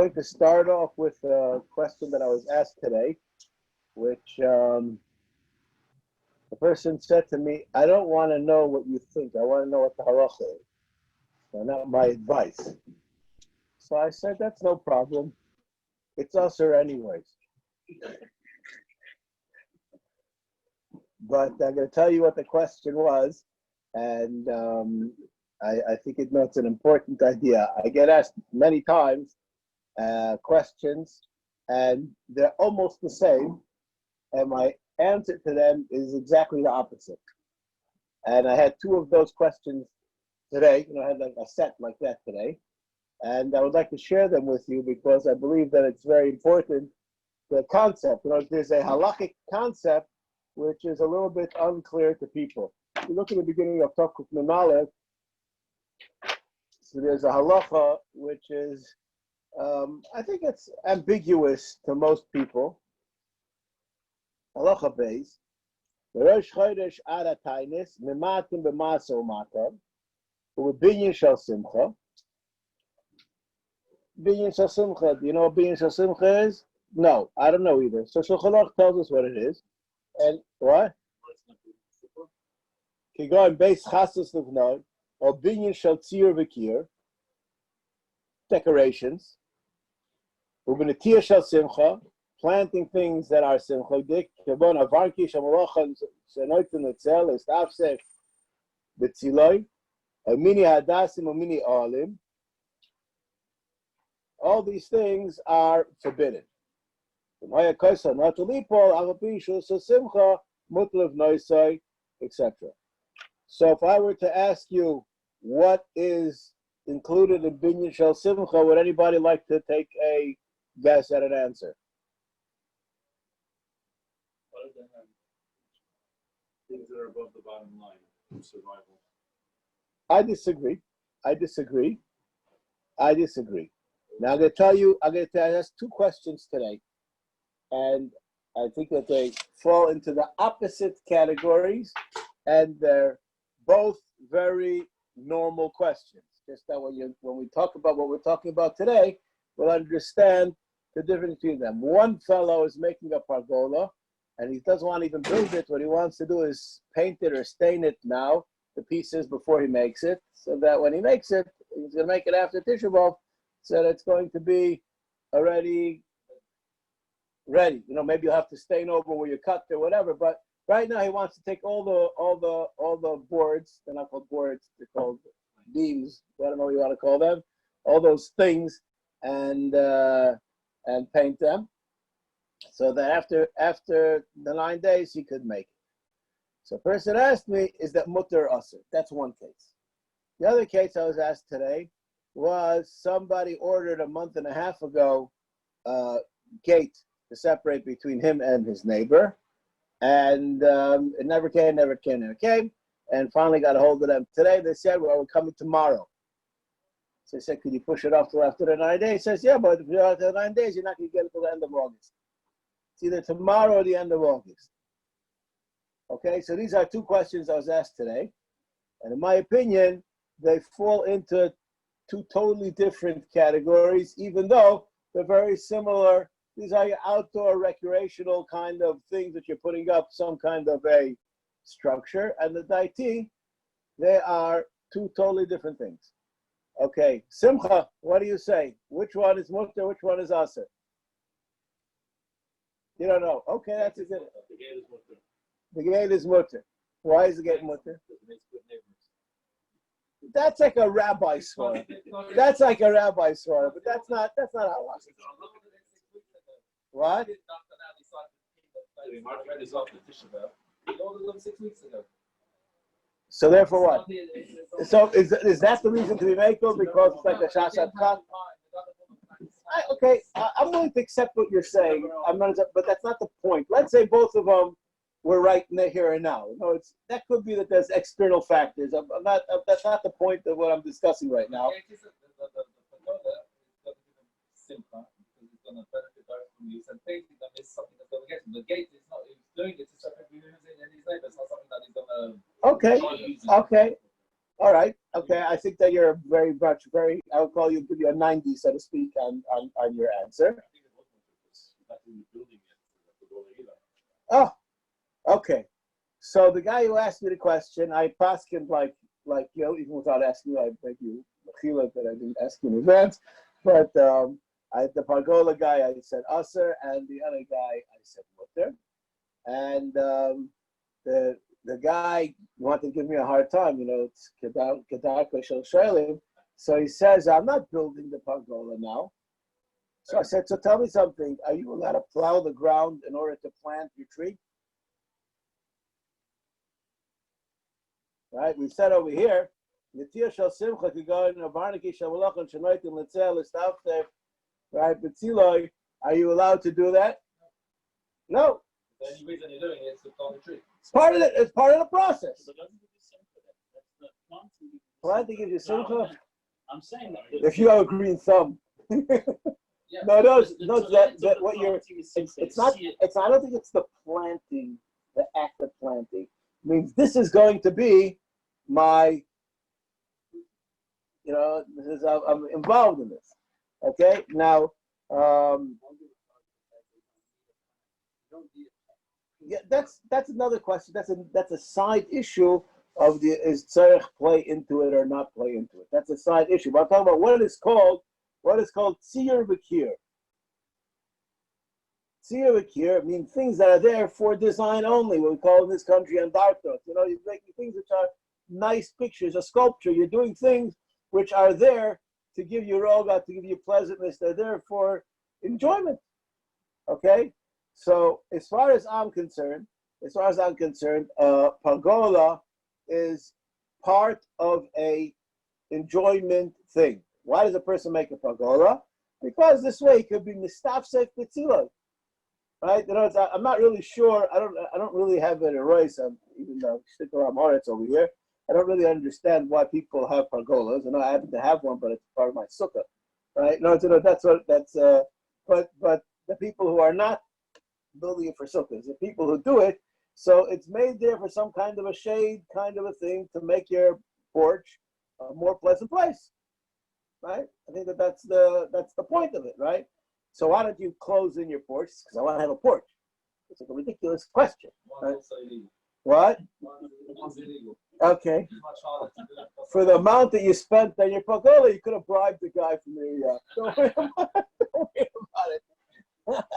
going to start off with a question that I was asked today, which the person said to me, I don't want to know what you think. I want to know what the halacha is, so not my advice. So I said, that's no problem. It's usher anyways. But I'm going to tell you what the question was, and I think it's an important idea. I get asked many times questions, and they're almost the same, and my answer to them is exactly the opposite. And I had two of those questions today. I had like a set like that today, and I would like to share them with you because I believe that it's very important. The concept, there's a halakhic concept which is a little bit unclear to people. If you look at the beginning of Tokuf Memalev, so there's a halacha which is, I think it's ambiguous to most people. Halacha beis, Rosh Chodesh Ad HaTainis, Mematim B'Maso Matam, U'Binyan Shel Simcha. Binyan Shel Simcha, do you know what Binyan Shel Simcha is? No, I don't know either. So Shulchan Aruch tells us what it is. And what? Kigon Beis Chasus Livnod, or Binyan Shel Tzir V'Kir, decorations. U'B'Netia Shel Simcha, planting things that are simcha. Dik Kibon Havarki Shamalochan Shenoitin Etzel Estafsech B'Tziloi, Mini Hadasim or Mini Olim. All these things are forbidden. Etc. So if I were to ask you what is included in Binyan Shel Simcha, would anybody like to take a guess at an answer? Things that are above the bottom line of survival. I disagree. Now I'm going to ask two questions today. And I think that they fall into the opposite categories, and they're both very normal questions. Just that when we talk about what we're talking about today, we'll understand the difference between them. One fellow is making a pargola, and he doesn't want to even build it. What he wants to do is paint it or stain it now, the pieces, before he makes it, so that when he makes it, he's going to make it after Tisha B'Av, so that it's going to be already ready. Maybe you'll have to stain over where you cut or whatever, but right now he wants to take all the boards. They're not called boards, they're called beams. I don't know what you want to call them. All those things, and paint them, so that after the 9 days he could make it. So a person asked me, is that mutter or asur? That's one case. The other case I was asked today was somebody ordered a month and a half ago gate to separate between him and his neighbor, and it never came, and finally got a hold of them today. They said, well, we're coming tomorrow. So I said, could you push it off till after the 9 days? He says, yeah, but if you're after the 9 days, you're not going to get it till the end of August. It's either tomorrow or the end of August. Okay, so these are two questions I was asked today, and in my opinion, they fall into two totally different categories, even though they're very similar. These are your outdoor recreational kind of things that you're putting up some kind of a structure, and the daiti, they are two totally different things. Okay, Simcha, what do you say? Which one is mutter, which one is asur? You don't know. Okay, that's a good. The gate is mutter. The gate is mutter. Why is the gate mutter? That's like a rabbi swara. That's like a rabbi swara, but that's not how I see it. What? So therefore what? So is that the reason to be makel? Because it's like a shashat kat? I'm willing to accept what you're saying. But that's not the point. Let's say both of them were right here and now. That could be that there's external factors. That's not the point of what I'm discussing right now. Okay. All right. Okay. I think that you're very much I I'll call you, give you a 90, so to speak, on your answer. Oh, okay. So the guy who asked me the question, I asked him like even without asking you, I beg you, that I didn't ask you in advance. But the Pargola guy, I said Aser, and the other guy, I said Mutter. And the guy wanted to give me a hard time, it's Kedarka Shel Sholim. So he says, I'm not building the Pargola now. So I said, so tell me something. Are you allowed to plow the ground in order to plant your tree? Right? We said over here, right? Betziloi, are you allowed to do that? No. The only reason you're doing it is to plant the tree. It's part of it. It's part of the process. But doesn't give you simcha then? That's the planting. Planting gives you simcha. I'm saying that. If you have a green thumb. Yeah, No, that what you're. It's not. I don't think it's the planting, the act of planting. It means this is going to be my. This is I'm involved in this. Okay, now. Yeah, that's another question. That's a side issue of is tzarech play into it or not play into it. That's a side issue. But I'm talking about what is called tziyur v'kir. Tziyur v'kir means things that are there for design only. What we call in this country andartos. You're making things which are nice pictures, a sculpture. You're doing things which are there to give you roga, to give you pleasantness. They're there for enjoyment. Okay. So as far as I'm concerned, Pargola is part of a enjoyment thing. Why does a person make a Pargola? Because this way it could be mistafsek betziloi, right? I'm not really sure. I don't really have an erase. Even though stick around Moritz over here, I don't really understand why people have Pargolas. I happen to have one, but it's part of my sukkah, right? But the people who are not building it for sukkahs, the people who do it, so it's made there for some kind of a shade, kind of a thing to make your porch a more pleasant place, right? I think that's the point of it, right? So why don't you close in your porch? Because I want to have a porch. It's like a ridiculous question. Right? What? Okay. For the amount that you spent on your Pargola, you could have bribed the guy from the. Don't worry about it.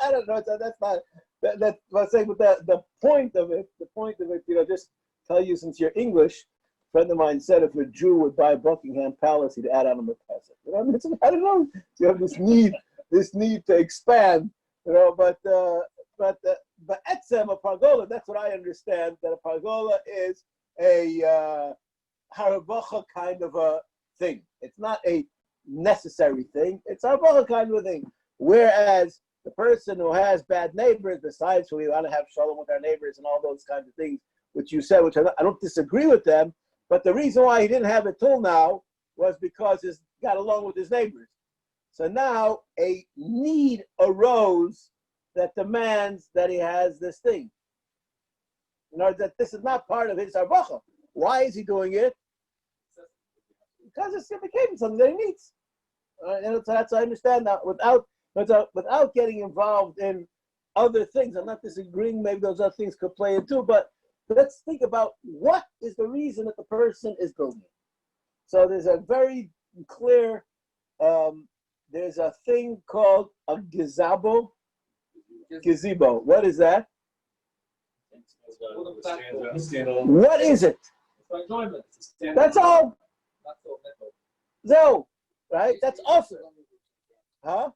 I don't know. That's not. That's what I'm saying. But the point of it, just tell you since you're English. A friend of mine said if a Jew would buy Buckingham Palace, he'd add on a Merpesa. I don't know. You have this need to expand. But etzem a Pargola. That's what I understand. That a Pargola is a harabacha kind of a thing. It's not a necessary thing. It's a harabacha kind of a thing. Whereas the person who has bad neighbors, besides who we want to have shalom with our neighbors and all those kinds of things, which you said, which I don't disagree with them, but the reason why he didn't have it till now was because he got along with his neighbors. So now a need arose that demands that he has this thing. In order that this is not part of his arbacha. Why is he doing it? Because it became something that he needs. And that's I understand that without getting involved in other things. I'm not disagreeing, maybe those other things could play into, but let's think about what is the reason that the person is building it. So there's a very clear, there's a thing called a gazebo. What is that? What is it? That's all. No, right? That's awesome. Huh?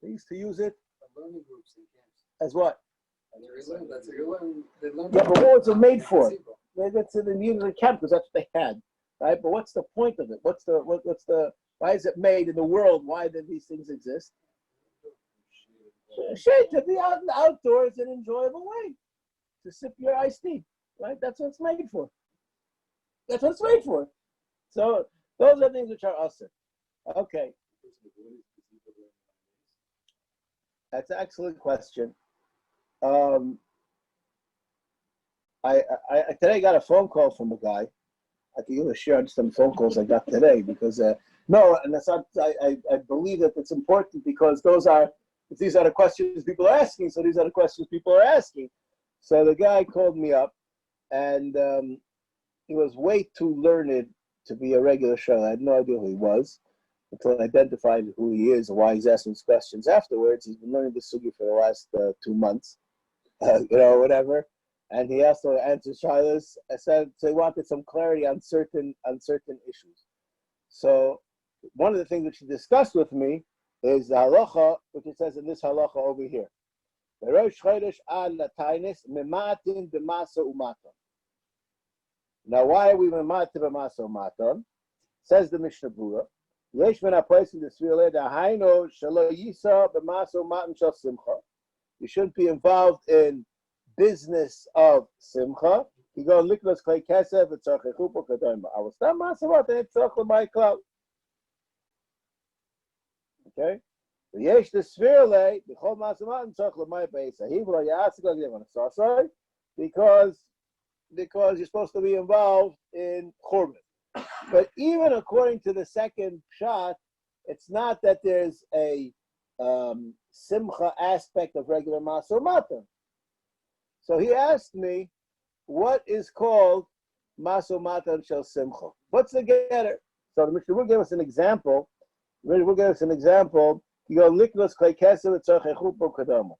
They used to use it as what? Yeah, but what was it made for? That's in the usual camp because that's what they had, right? But what's the point of it? What's the? Why is it made in the world? Why do these things exist? Shade to be out in the outdoors in an enjoyable way, to sip your iced tea, right? That's what it's made for. That's what it's made for. So those are things which are usher. Okay. That's an excellent question. I today got a phone call from a guy, I can give a share on some phone calls I got today because no, and that's not. I believe that it's important because these are the questions people are asking. So these are the questions people are asking. So the guy called me up, and he was way too learned to be a regular show. I had no idea who he was until I identified who he is and why he's asking these questions afterwards. He's been learning the sugi for the last 2 months, whatever. And he also answered shilas. I said so he wanted some clarity on certain issues. So one of the things which he discussed with me is the halacha, which it says in this halacha over here. Now, why are we mematin b'masa umaton? Says the Mishnah Berurah. Yesh min ha'posim d'svila dahainu shelo yisa b'masa umaton shel simcha. You shouldn't be involved in business of simcha. You go liknos klei kesef v'tzarch echupo kadoima. I will start masa umaton and tzarch l'may klal. Okay. Yesh d'svila b'chol masa umaton tzarch l'may beisa. He will yasik l'gdim on a sasai because you're supposed to be involved in churban. But even according to the second shot, it's not that there's a simcha aspect of regular masa umaton. So he asked me, what is called masa umaton shel simcha? What's the getter? So the Mishnah will give us an example. We'll give us an example. You go liknos klei kesef v'tzarch echupo kadomo.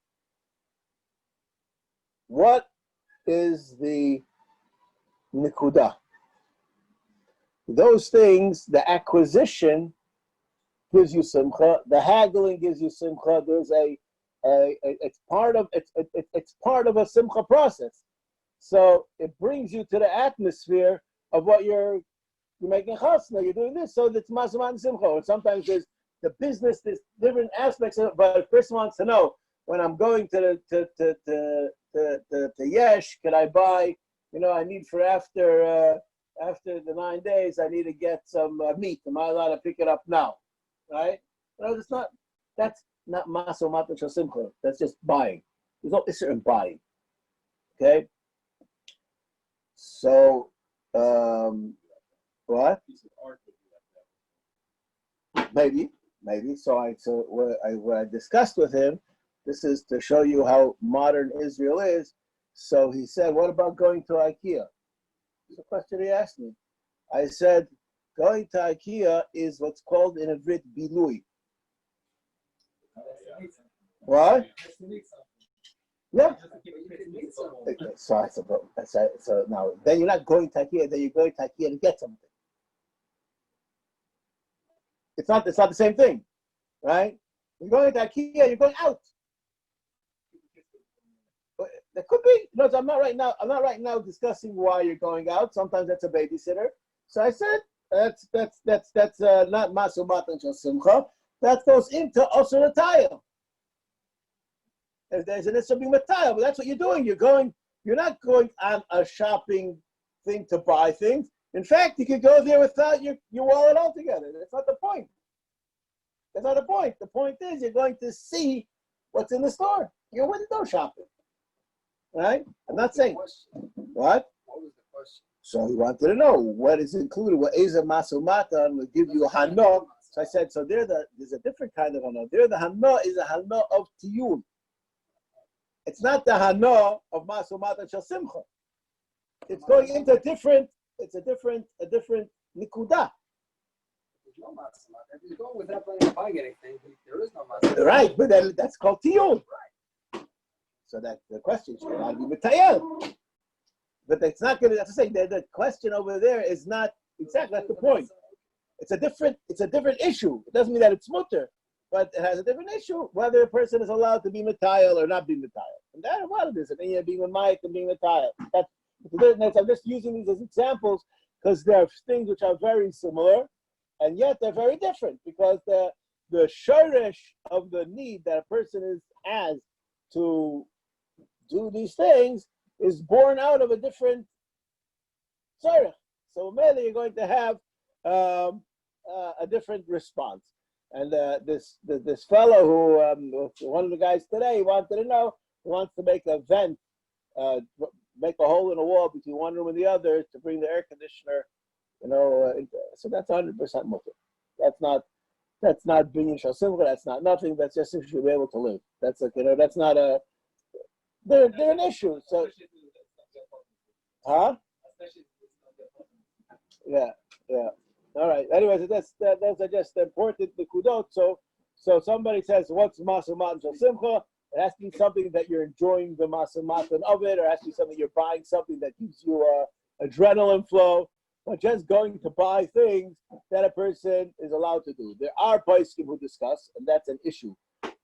What is the nikuda? Those things, the acquisition gives you simcha, the haggling gives you simcha. There's it's part of a simcha process. So it brings you to the atmosphere of what you're making chasna. You're doing this, so it's masa and simcha. Or sometimes there's the business, there's different aspects of it. But a person wants to know, when I'm going to Yesh, can I buy? I need for after the 9 days, I need to get some meat. Am I allowed to pick it up now? Right? No, that's not masa umaton shel simcha. That's just buying. There's no issur in buying. Okay? So, what? Maybe. So what I discussed with him, this is to show you how modern Israel is. So he said, what about going to IKEA? It's a question he asked me. I said, going to IKEA is what's called in Ivrit bilui. What? Yeah. So now, then you're not going to IKEA, then you're going to IKEA to get something. It's not the same thing, right? You're going to IKEA, you're going out. There could be. No, I'm not right now discussing why you're going out. Sometimes that's a babysitter. So I said that's not masa umaton shel simcha. That goes into also the tile. If there's an issue being with tile, but that's what you're doing. You're not going on a shopping thing to buy things. In fact, you could go there without your wallet altogether. That's not the point. That's not the point. The point is you're going to see what's in the store. You're window shopping. Right? I'm not saying what? What was the question? So he wanted to know what is included. What is a masa umaton will give you a hana. So I said, so there's a different kind of hana. The hana is a hana of tiyun. It's not the hana of masa umaton shel simcha. It's going into a different nikuda. There's no masa umaton. If you go without buying anything, there is no masa umaton. Right, but then that's called tiyun. So that the question should not be mitayel. But it's not going to. That's to say the question over there is not exactly. That's the point. It's a different issue. It doesn't mean that it's mutter, but it has a different issue whether a person is allowed to be mitayel or not be mitayel. And that's what it is. I mean, being a mic and being mitayel. I'm just using these as examples because there are things which are very similar, and yet they're very different because the shoresh of the need that a person has to do these things is born out of a different tzarech. So maybe you're going to have a different response. And this fellow who one of the guys today wanted to know, he wants to make a vent, make a hole in a wall between one room and the other to bring the air conditioner So that's 100% mutter. That's not binyan shel simcha. That's not nothing. That's just if you be able to live. That's like that's not a. They're an issue. So, huh? Yeah. All right. Anyways, those are just important nikudot. So somebody says, "What's masa matan shel simcha?" It has to be something that you're enjoying the masa matan of it, or it has to be something you're buying something that gives you adrenaline flow. But just going to buy things that a person is allowed to do. There are poskim who discuss, and that's an issue,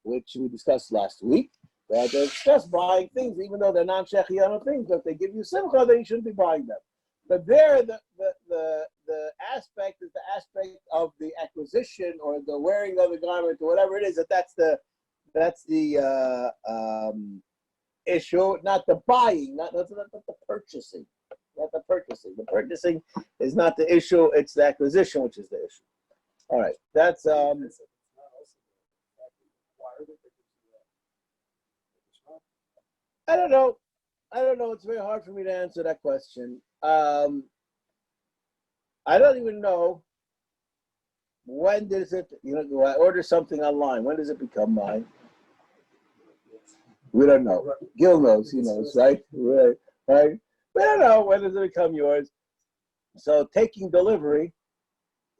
which we discussed last week. That they discuss buying things, even though they're non-shechiyano things. But if they give you simcha, then you shouldn't be buying them. But there, the aspect is the aspect of the acquisition or the wearing of the garment or whatever it is. That's the issue, not the buying, not the purchasing. Not the purchasing. The purchasing is not the issue, it's the acquisition which is the issue. All right. That's I don't know. It's very hard for me to answer that question. I don't even know when does it, do I order something online? When does it become mine? We don't know. Gil knows, he knows, right? Right. We don't know when does it become yours. So taking delivery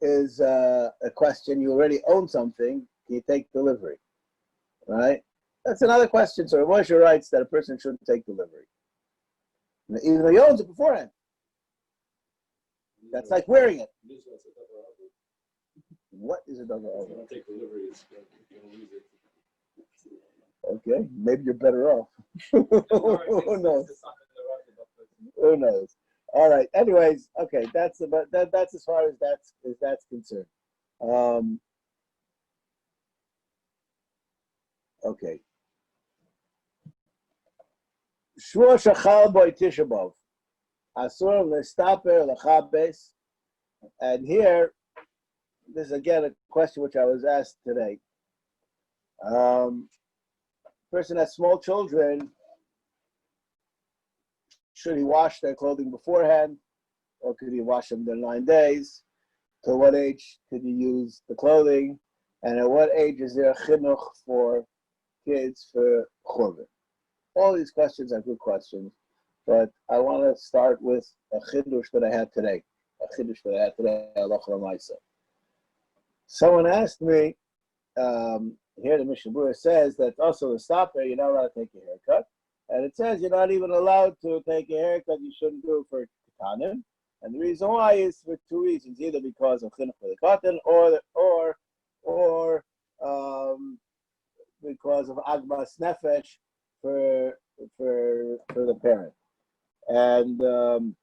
is a question. You already own something. Can you take delivery? Right? That's another question. So Moshe writes that a person shouldn't take delivery, even though he owns it beforehand. That's like wearing it. What is a double over? Don't take delivery. It's going to lose it. Okay, maybe you're better off. Who knows? Who knows? All right. Anyways, okay. That's as far as that's concerned. Okay. Shvur shachal boy Tisha B'Av. Asur lestaper lechabes. And here, this is again a question which I was asked today. Person has small children. Should he wash their clothing beforehand, or could he wash them in 9 days? To what age could you use the clothing? And at what age is there a chinuch for kids for churban? All these questions are good questions, but I want to start with a chidush that I had today. Halacha L'maisa. Someone asked me, here the Mishnah Berurah says that also the stopper, you're not allowed to take a haircut. And it says you're not even allowed to take a haircut, you shouldn't do it for katanim. And the reason why is for 2 reasons, either because of chinuch for the katan or because of agmas nefesh for the parent. And the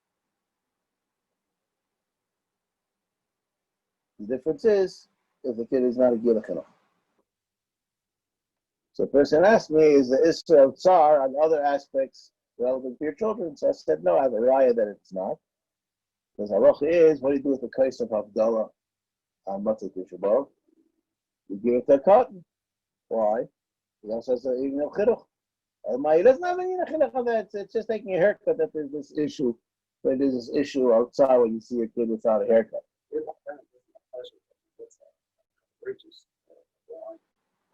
difference is if the kid is not a gila chinuch. So the person asked me, is the Isra of Tsar on other aspects relevant to your children? So I said, no, I have a raya that it's not. Because halacha is, what do you do with the case of havdalah on Matzah Tisha B'Av? You give it to a cotton. Why? He also says, even a chinuch. He doesn't have any chinuch on that. It's just taking a haircut that there's this issue. But there's this issue outside when you see a kid without a haircut.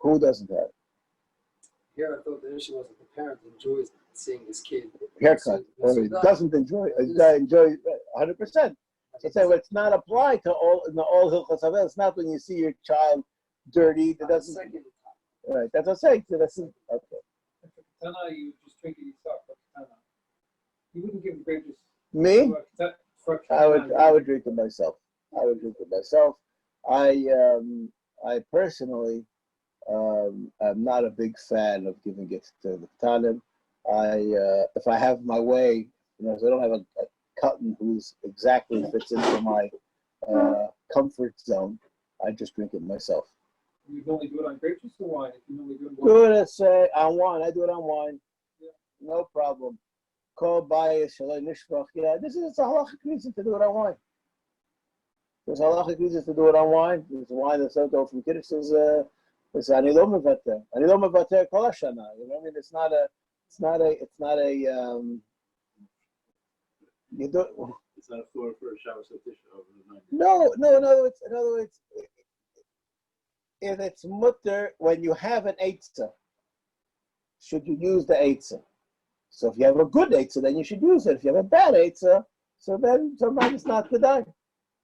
Who doesn't have it? Here, I thought the issue was that the parent enjoys seeing his kid haircut, or he doesn't enjoy it. He enjoys 100%. So it's not applied to all hilchos havel. It's not when you see your child dirty. That doesn't. Right. That's what I'm saying. So that's okay. Tana, you just drink it yourself. You wouldn't give the grape juice. Me? I would drink it myself. I personally. I'm not a big fan of giving gifts to the katanim. If I have my way, if I don't have a cotton who's exactly fits into my comfort zone, I just drink it myself. You only do it on grape juice or wine? If you only do it on wine. I do it on wine. Yeah. No problem. Call bias, nishbach. Yeah, it's a halachic reason to do it on wine. There's halachic reasons to do it on wine. There's wine that's sent over from Kiddush it's ani lo mevater kol hashana. You know what I mean? It's not a. You do. It's not a floor for a Shabbos Tisha over the night. No. In other words, if it's mutter when you have an eitzah, should you use the eitzah? So if you have a good eitzah, then you should use it. If you have a bad eitzah, so then sometimes it's not kedai.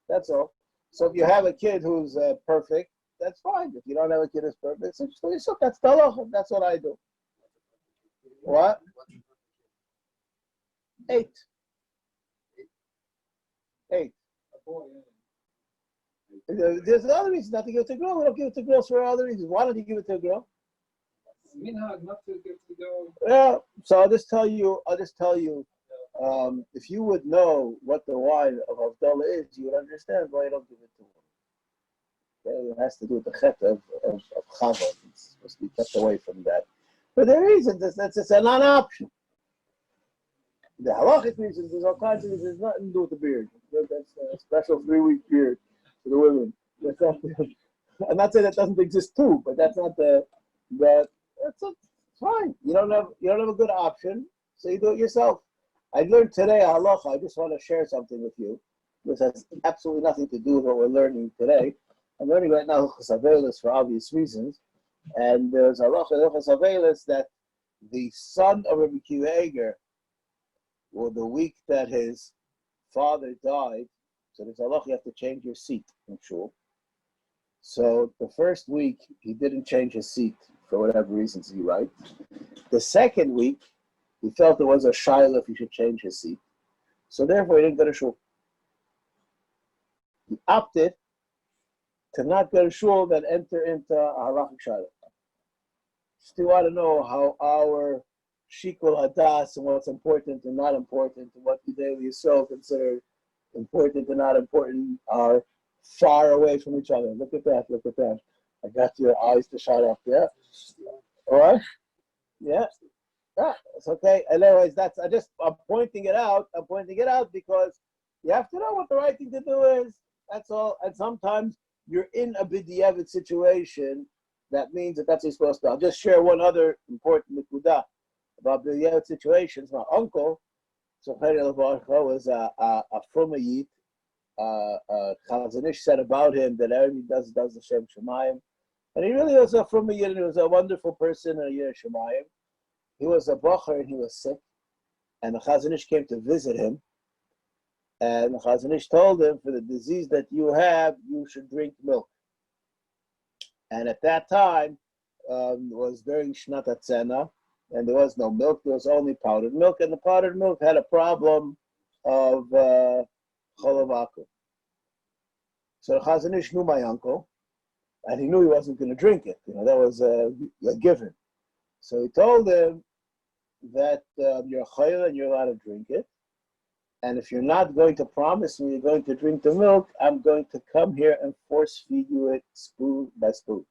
That's all. So if you have a kid who's perfect, that's fine. If you don't have a kid who's perfect, so that's the halacha. That's what I do. What? 8. 8. A boy, There's other reasons not to give it to a girl. We don't give it to girls for other reasons. Why don't you give it to a girl? minhag not to give to go. Yeah. So I'll just tell you. If you would know what the wine of havdalah is, you would understand why you don't give it to women. Okay? It has to do with the chet of Chava. It's supposed to be kept away from that. For the reasons, it's a non-option. The halachic reasons, there's all kinds of reasons. Nothing to do with the beard. That's a special 3-week beard for the women. That's not, I'm not saying that doesn't exist too, but that's not it's fine. You don't have a good option, so you do it yourself. I learned today a halacha. I just want to share something with you. This has absolutely nothing to do with what we're learning today. I'm learning right now Halacha Shiur for obvious reasons, and there's a halacha Shiur that the son of Rabbi Akiva Eger, or the week that his father died, so there's a halacha you have to change your seat in shul. So the first week he didn't change his seat for whatever reasons he writes. The second week he felt there was a shaila if he should change his seat, so therefore he didn't go to shul. He opted to not go to shul than enter into a halachic shaila. Still want to know how our shikul hadas and what's important and not important and what the daily Yisrael considered important and not important are far away from each other. Look at that. I got your eyes to shut up, yeah? All right? Yeah. It's okay. Anyways, I'm pointing it out. I'm pointing it out because you have to know what the right thing to do is. That's all. And sometimes you're in a b'diavad situation. That means that's what you're supposed to do. I'll just share one other important nekuda about b'diavad situations. My uncle, was a Frumayit. Chazanish said about him that everybody does the Shem Shemayim. And he really was a Frumayit, and he was a wonderful person in a Yer Shemayim. He was a bocher and he was sick. And the Chazanish came to visit him. And the Chazanish told him, for the disease that you have, you should drink milk. And at that time, it was during Shnat Hatzena, and there was no milk, there was only powdered milk, and the powdered milk had a problem of cholovaku. So the Chazanish knew my uncle, and he knew he wasn't going to drink it. That was a given. So he told him that you're chayil and you're allowed to drink it. And if you're not going to promise me you're going to drink the milk, I'm going to come here and force feed you it spoon by spoon.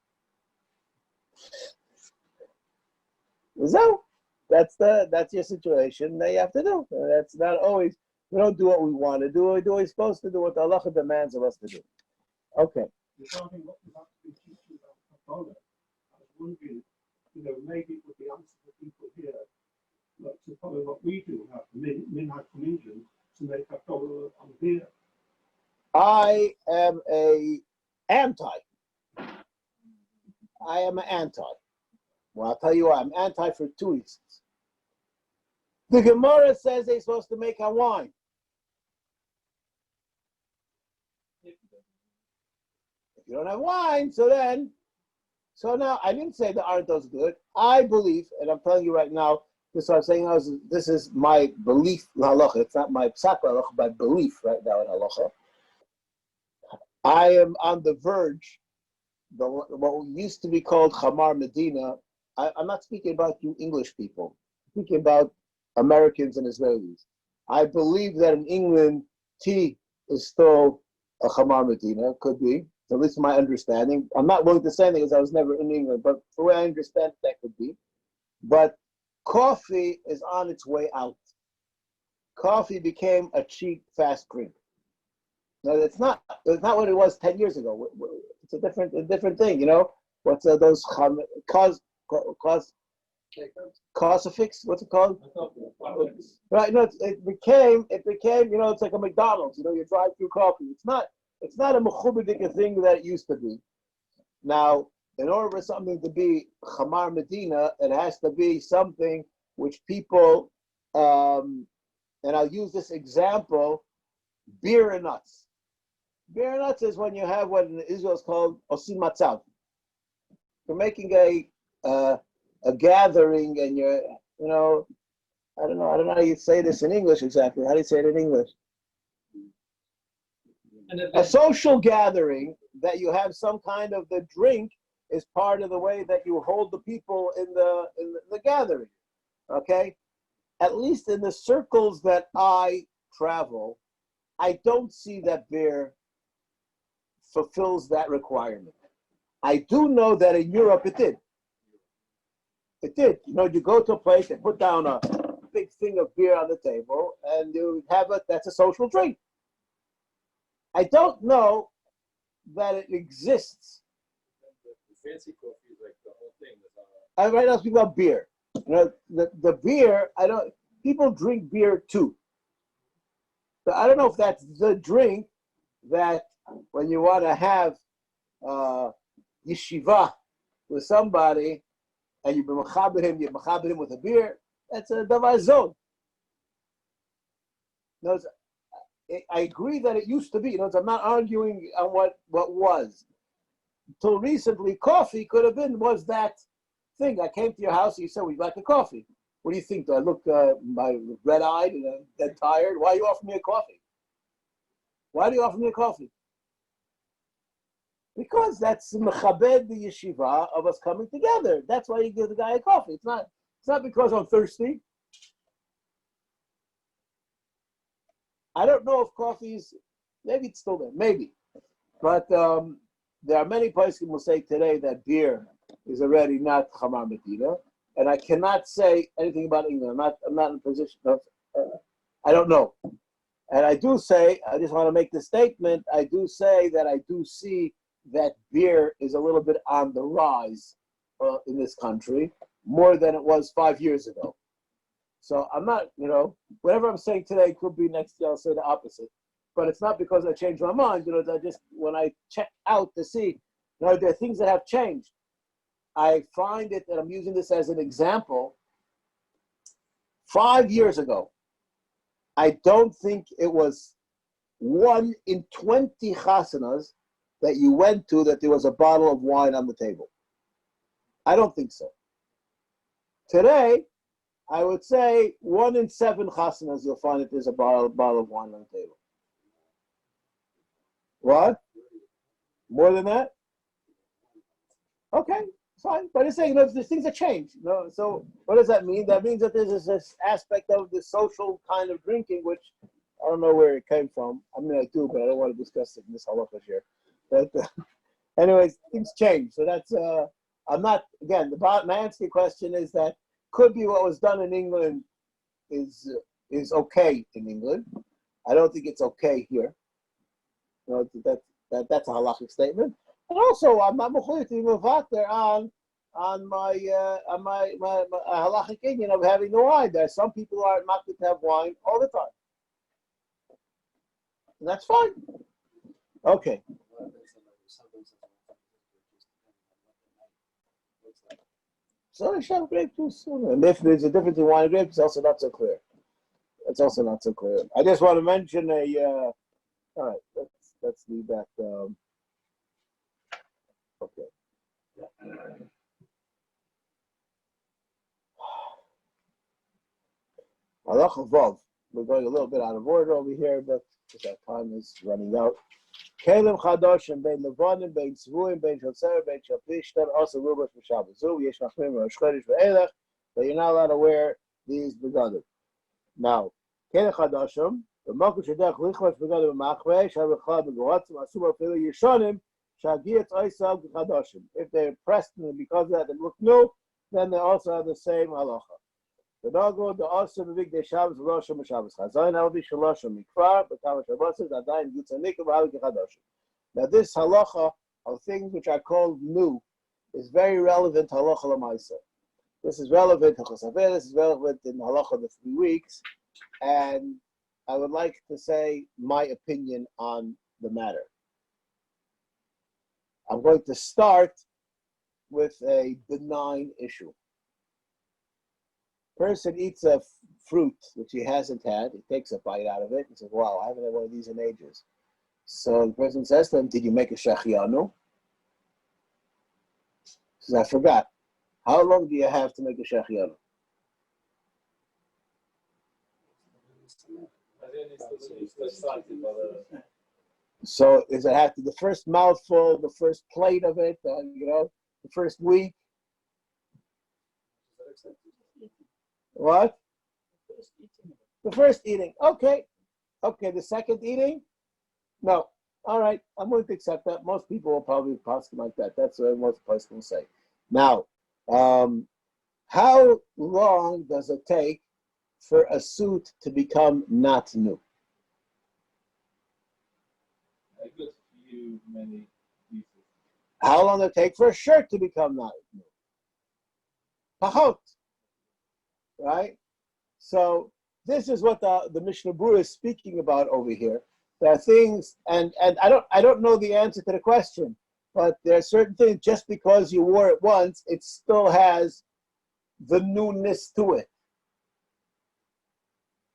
So that's your situation that you have to do. That's not always, we don't do what we want to do. We do what we're supposed to do, what the halacha demands of us to do. Okay. Regarding what we have to be teaching about havdalah, I was wondering, maybe it would be answered for people here, like to follow what we do, have minhag from England to make havdalah on beer. I am an anti. Well, I'll tell you why. I'm anti for 2 reasons. The Gemara says they're supposed to make a wine. If you don't have wine, so now I didn't say that aren't those good. I believe, and I'm telling you right now, this is my belief in halacha. It's not my psak halacha, but belief right now in halacha. I am on the verge, what used to be called Chamar Medina. I'm not speaking about you English people. I'm speaking about Americans and Israelis. I believe that in England, tea is still a Chamar Medina. Could be, at least my understanding. I'm not willing to say anything because I was never in England, but the way I understand that could be. But coffee is on its way out. Coffee became a cheap, fast drink. No, it's not what it was 10 years ago. It's a different thing, What's those cause Crucifix, what's it called? I thought the politics. Right, no, it became, it's like a McDonald's, you drive through coffee. It's not a mechubadik thing that it used to be. Now, in order for something to be Chamar Medina, it has to be something which people, and I'll use this example, beer and nuts. Beer and nuts is when you have what in Israel is called osin matzav. You're making a gathering, and you're, I don't know how you say this in English exactly. How do you say it in English? A social gathering that you have some kind of the drink is part of the way that you hold the people in the gathering. Okay? At least in the circles that I travel, I don't see that beer fulfills that requirement. I do know that in Europe it did. It did. You go to a place, they put down a big thing of beer on the table, and you have that's a social drink. I don't know that it exists. The fancy coffee is like the whole thing. Right now, speaking about beer. The beer, people drink beer too. But I don't know if that's the drink that when you want to have yeshiva with somebody and you mechaber him with a beer, that's a davar zon. I agree that it used to be. I'm not arguing on what was. Until recently, coffee was that thing. I came to your house and you said, we'd like a coffee. What do you think? Do I look red-eyed and dead tired? Why you offer me a coffee? Why do you offer me a coffee? Because that's mechabed the yeshiva of us coming together. That's why you give the guy a coffee. It's not because I'm thirsty. I don't know if coffee's, maybe it's still there, maybe. But there are many places who will say today that beer is already not Chamar Medina. And I cannot say anything about England. I'm not in a position of, I don't know. And I do say, I just want to make the statement, I do say that I do see that beer is a little bit on the rise in this country, more than it was 5 years ago. So I'm not, whatever I'm saying today could be next year, I'll say the opposite. But it's not because I changed my mind, I just, when I check out to see, there are things that have changed. I find it, and I'm using this as an example, 5 years ago, I don't think it was 1 in 20 chasanas that you went to that there was a bottle of wine on the table. I don't think so. Today, I would say 1 in 7 chasanas you'll find that there's a bottle of wine on the table. What? More than that? Okay, fine. But it's saying, these things have changed. So what does that mean? That means that there's this aspect of the social kind of drinking, which I don't know where it came from. I mean, I do, but I don't want to discuss it in this Halacha Shiur. But anyways, things change. So that's, I'm not, again, my answer to your question is that could be what was done in England is okay in England. I don't think it's okay here. That's a halachic statement. And also, I'm not mechuyev to move out there on my halachic opinion of having the wine. There are some people who are not to have wine all the time. And that's fine. Okay. So I shall grape too soon. And if there's a difference in wine and grape, it's also not so clear. It's also not so clear. I just want to mention all right, let's leave that. Okay. Halacha Vav. We're going a little bit out of order over here, but because our time is running out. Kelim Chadoshim bein Levanim bein Tzvuim bein Shotzer bein Shapishtar also Rubash v'Shabbos. Zu yesh Machmir Rosh Chodesh v'Elech, but you're not allowed to wear these begadim. Now, Kelim Chadoshim, the Malchus Shadech Lichvash begadim Machmei Shavachad beGoratzim Asuma Filu Yishonim Shagiyat Oisab Chadoshim. If they're pressed and because of that they look new, then they also have the same halacha. The doggo, the also the big day Shabbos, Rosham, Shabbos. Chazayin, I'll be Shalosham, Mikvar, but Kama Shabbos, Adayin, Gitzanik, Vahalik, Chadoshim. Now, this halacha of things which are called new is very relevant to halacha l'maisa. This is relevant. This is relevant in halacha the 3 weeks, and I would like to say my opinion on the matter. I'm going to start with a benign issue. Person eats a fruit which he hasn't had. He takes a bite out of it and says, "Wow, I haven't had one of these in ages." So the person says to him, "Did you make a shechianu?" He says, "I forgot." How long do you have to make a shechianu? So is it have to the first mouthful, the first plate of it, the first week? What? The first eating. Okay. Okay, the second eating? No. All right, I'm going to accept that. Most people will probably pass like that. That's what most people will say. Now, how long does it take for a suit to become not new? A good few, many pieces. How long does it take for a shirt to become not new? Pachot. Right? So this is what the Mishnah Berurah is speaking about over here. There are things, and I don't know the answer to the question, but there are certain things, just because you wore it once, it still has the newness to it.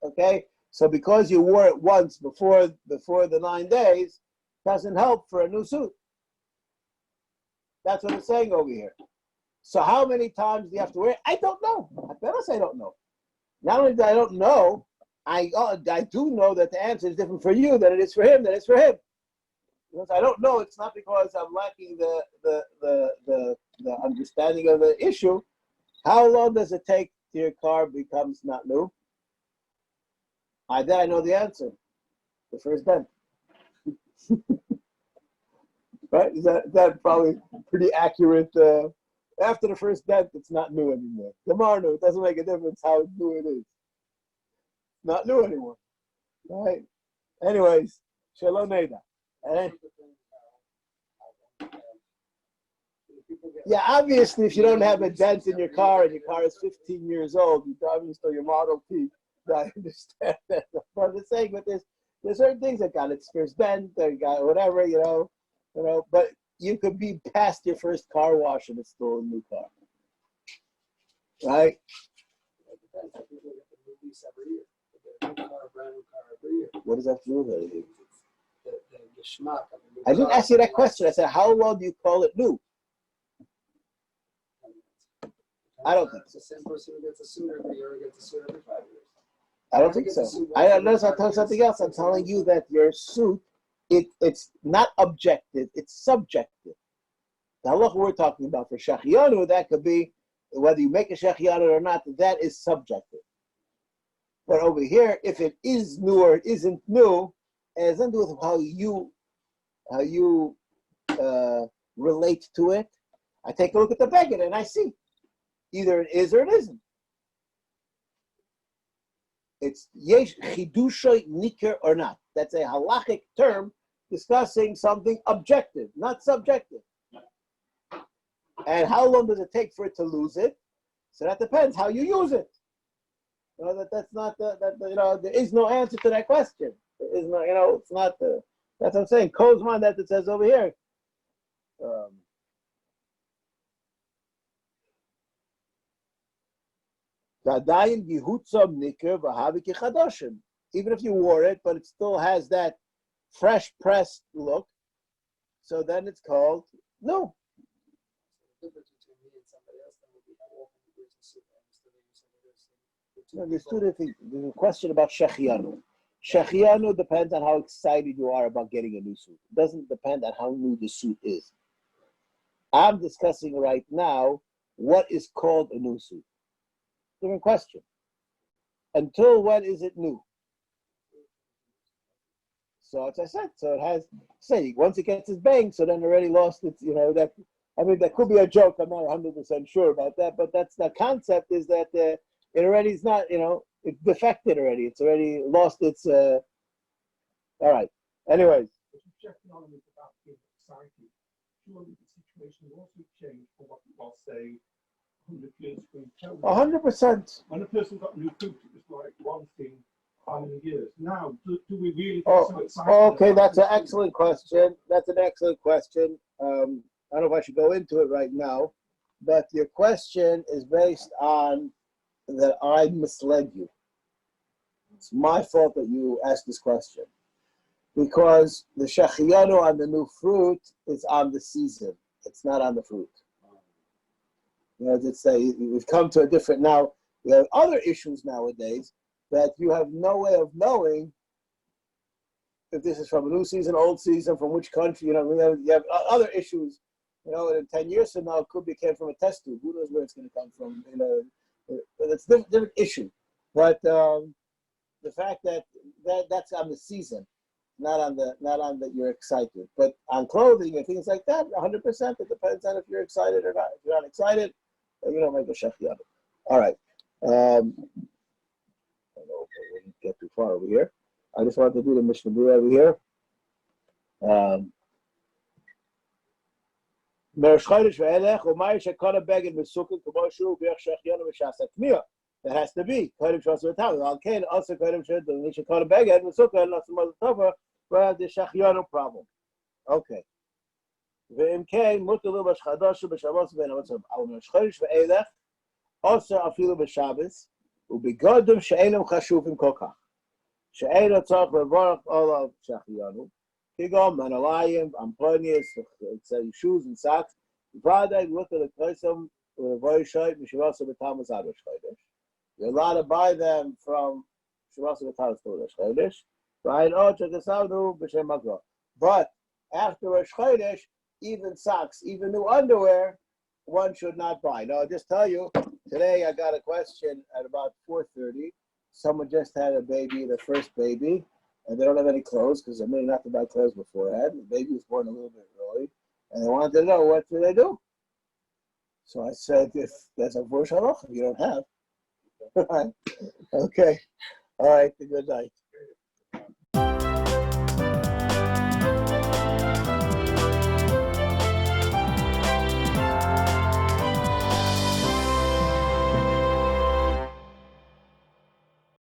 Okay? So because you wore it once before the 9 days, doesn't help for a new suit. That's what it's saying over here. So how many times do you have to wear it? I don't know. I better say I don't know. Not only do I don't know, I do know that the answer is different for you than it is for him, than it's for him. Because I don't know, it's not because I'm lacking the understanding of the issue. How long does it take till your car becomes not new? I know the answer. The first dent. Right? Is that probably pretty accurate? After the first dent, it's not new anymore. Tomorrow, it doesn't make a difference how new it is. Not new anymore. Right? Anyways, Shalom Neda. Yeah, obviously, if you don't have a dent in your car and your car is 15 years old, you're driving still your Model T. I understand that. But I'm saying, but there's certain things that got its first dent, they got whatever, but you could be past your first car wash and it's still a new car. Right? What does that have to do with anything? I didn't ask you that question. I said, how long do you call it new? I don't think so. The same person who gets a suit every year gets a suit every 5 years. I don't think so. I notice I told something else. I'm telling you that your suit, it's not objective, it's subjective. The halacha we're talking about for shechianu, that could be whether you make a shechianu or not, that is subjective. But over here, if it is new or it isn't new, it has nothing to do with how you relate to it. I take a look at the beged and I see either it is or it isn't. It's yesh chidushay nikir or not. That's a halachic term discussing something objective, not subjective. And how long does it take for it to lose it? So that depends how you use it. That's not there is no answer to that question. There is no, it's not the. That's what I'm saying. Kozman that it says over here. Even if you wore it, but it still has that fresh pressed look, so then it's called new. There's two different things. There's a question about shechianu. Shechianu depends on how excited you are about getting a new suit. It doesn't depend on how new the suit is. I'm discussing right now what is called a new suit. Different question. Until when is it new? So as I said, so it has, once it gets its bang, so then already lost its, that could be a joke. I'm not 100% sure about that, but that's the concept is that it already is not, it's defected already. It's already lost its, all right. Anyways. Checking on it about being excited. Surely the situation will also change from what it was, say, 100 years ago. 100%. When a person got new fruit, it was like one thing how many years. Now, do we really get Oh, so excited? okay, about that's this an fruit? excellent question. That's an excellent question. I don't know if I should go into it right now, but your question is based on that I misled you. It's my fault that you asked this question. Because the shachiyanu on the new fruit is on the season. It's not on the fruit. You know, it's we've come to a different now. We have other issues nowadays that you have no way of knowing if this is from a new season, old season, from which country. You know, you have other issues. You know, in 10 years from now, it could be came from a test tube. Who knows where it's going to come from? You know, it's a different issue. But the fact that that's on the season, not on that you're excited. But on clothing and things like that, 100%. It depends on if you're excited or not. If you're not excited, you don't make a shechiyanu. All right. I don't know if we didn't get too far over here. I just wanted to do the Mishnah Berurah over here. That has to be. Also, the shachiyanu problem. Okay. Also, afilu b'Shabbos, u'begodim she'enam chashuvim kolkach. She'ena tzarich levarach olav shachiyanu. Kigom, manalayim, amponius, shoes and socks. Vaday, look at the kaisam, v'voyishayt, m'shivasa b'tamas adosh chodesh. You're allowed to buy them from shivasa b'tamas adosh chodesh. But after Rosh Chodesh, even socks, even new underwear, one should not buy. Now, I'll just tell you, today I got a question at about 4:30. Someone just had a baby, their first baby, and they don't have any clothes because they're meaning not to buy clothes beforehand. The baby was born a little bit early, and they wanted to know what do they do. So I said, if there's a Halacha, you don't have. Okay. All right. Good night.